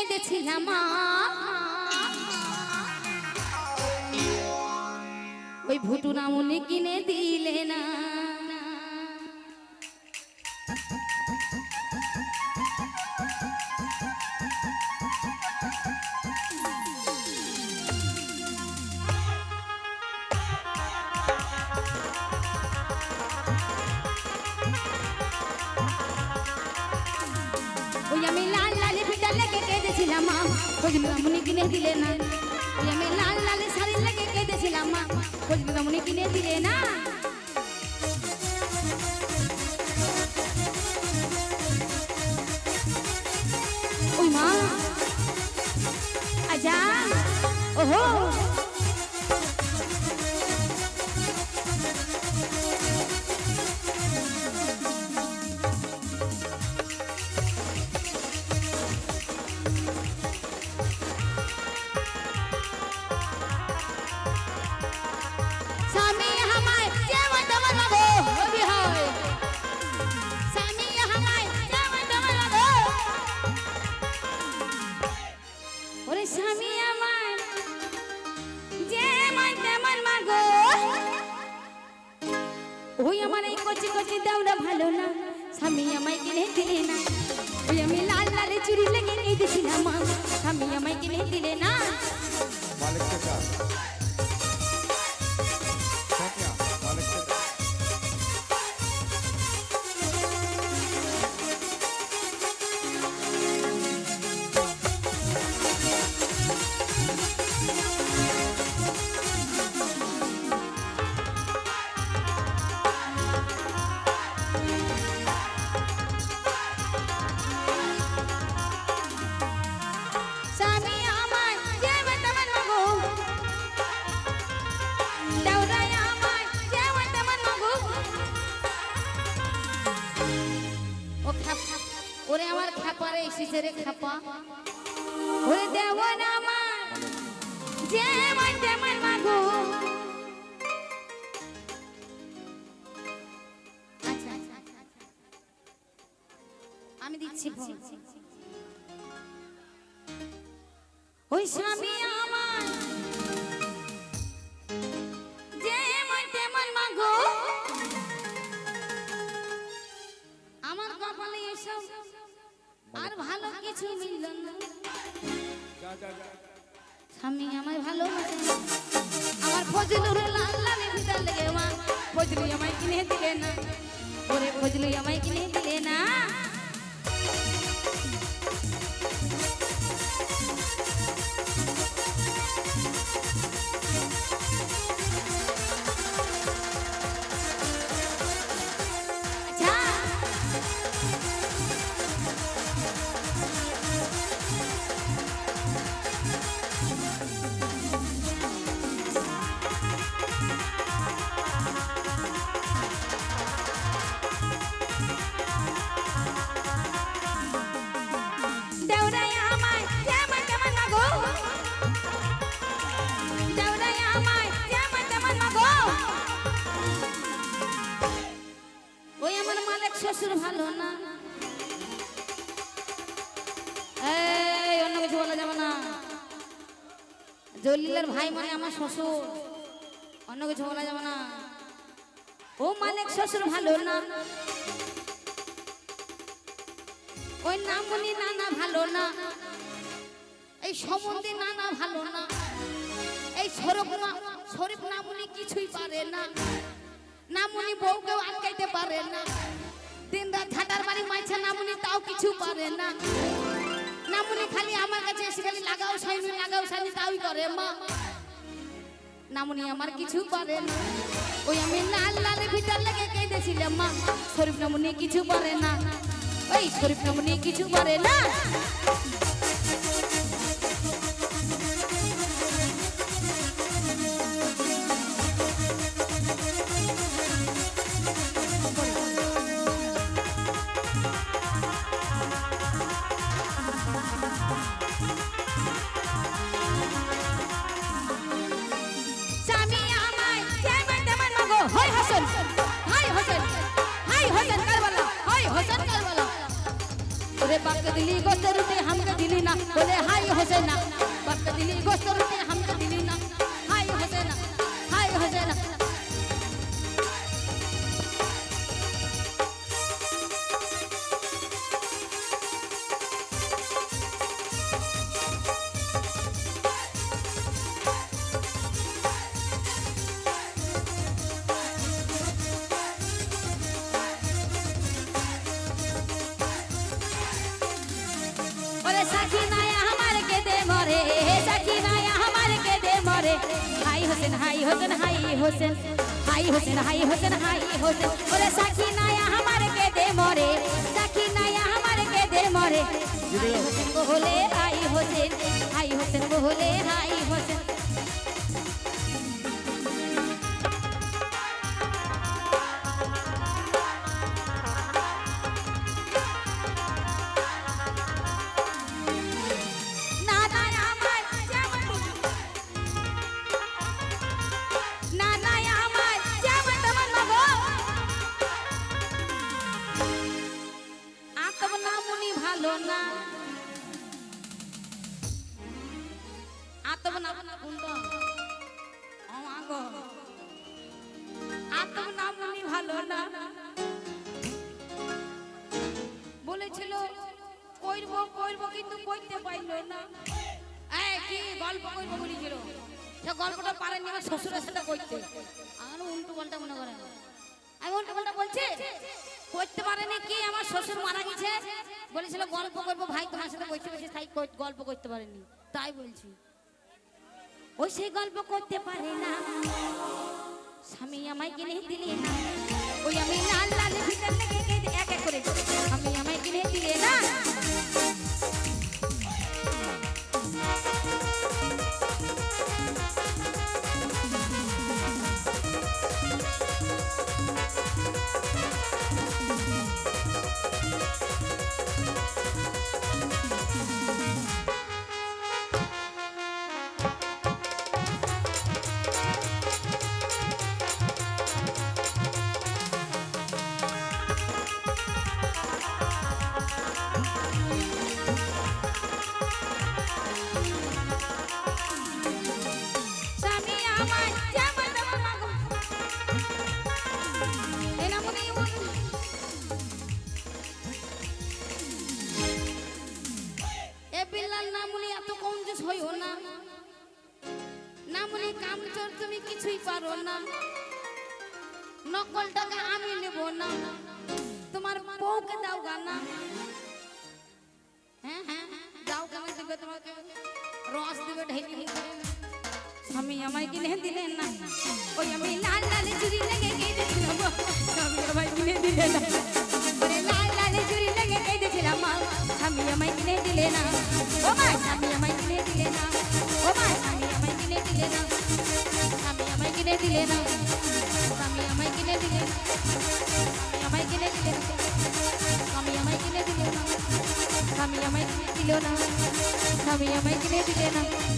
কেঁদেছিলাম ওই ভুটু নামুনি কিনে দিলে না। ওই আমি লাল লাল ফিটা লেগে কেঁদেছিলাম ফজলু নামুনি কিনে দিলে না। ওই আমি লাল লাল শাড়ি লেগে কেঁদেছিলাম ফজলু নামুনি কিনে দিলে না। ওই মা আজা ওহো ওই আমার এই কচি কচি দাওরা ভালো না স্বামী আমায় কিনে দিলে না। ওই আমি লাল লাল চুরি লেগে কেঁদেছিলাম স্বামী আমায় কিনে দিলে না। ওরে আমার খাপারে এসেছে রে খাপা ওরে দেব না আমার যেমন তেমন মাগো। আচ্ছা আমি দিচ্ছি ওই স্বামী আমার যেমন তেমন মাগো আমার কপালে এসব আর ভালো কিছু মিলল না। স্বামী আমায় ভালোবাসে আমার ফজলুর লাল লাল ফিটা লেগে মা ফজলু আমায় কিনে দিলে না। ওরে ফজলু আমায় কিনে দিলে না। শ্বশুর ভালো না এই অন্য কিছু বলা যাবে না। জলিলের ভাই মানে আমার শ্বশুর অন্য কিছু বলা যাবে না। ও মালিক শ্বশুর ভালো না ওই নামুনি নানা ভালো না এই সম্বন্ধে নানা ভালো না এই শরীফ নামুনি কিছুই পারে না। নামুনি বউকেও আটকাইতে পারে না। দিন রাত ঝাটার বাড়ি মাইছে নামুনি তাও কিছু পারে না। নামুনি খালি আমার কাছে এসে খালি লাগাও সাইনি তাই করে মা। নামুনি আমার কিছু পারে না। ওই আমি লাল লাল ভিতর লেগে কেঁদেছিলাম মা শরীফ নামুনি কিছু পারে না। ওই শরীফ নামুনি কিছু পারে না। दिली गोचर हमके दिली ना বলে হাই হোসেন না বাক্কা দিলি গোস্ত রুটি হামটা দিলি না হাই হোসেন না হাই হোসেন না হোসেন হাই হোসেন হাই হোসেন হাই হোসেন ওরে সাকি নায়া আমার কে দে মরে সাকি নায়া আমার কে দে মরে হাই হোসেন বলে হাই হোসেন বলে হাই হোসেন বলেছিল কইরব কইরব কিন্তু কইতে পাইল না এই কি গল্প কইরব বলেছিল সে গল্পটা পারেনি আমার শ্বশুরের সাথে কইতে আর উল্টো পাল্টা মনে করে আমি উল্টো পাল্টা বলছি কইতে পারেনি কি আমার শ্বশুর মারা গেছে বলেছিল গল্প করব ভাই তোমার সাথে বসে বসে তাই গল্প করতে পারেনি তাই বলছি ওই সেই গল্প করতে পারে না স্বামী আমায় কিনে দিলে না ওই আমি লাল লাল ভিতর লেগে এক এক করে আমি আমায় কিনে দিলে না নকল টাকা আমি নেব না তোমার বউকে দাও গানা হ্যাঁ হ্যাঁ দাও গানা দিবে তোমাকে রস দিবে ঢেলি স্বামী আমায় কিনে দিলেন না ওই আমি লাল লাল চুরি লেগে কেঁদেছিলাম স্বামী আমায় কিনে দিলে না ওরে লাল লাল চুরি লেগে কেঁদেছিলাম স্বামী আমায় কিনে দিলে না ও মা স্বামী আমায় কিনে দিলে না ও মা স্বামী আমায় কিনে দিলে না স্বামী আমায় কিনে দিলে না স্বামী আমায় কিনে দিলে আমায় কিনে দিলে স্বামী আমায় কিনে দিলে না স্বামী আমায় কিনে দিল না স্বামী আমায় কিনে দিলে না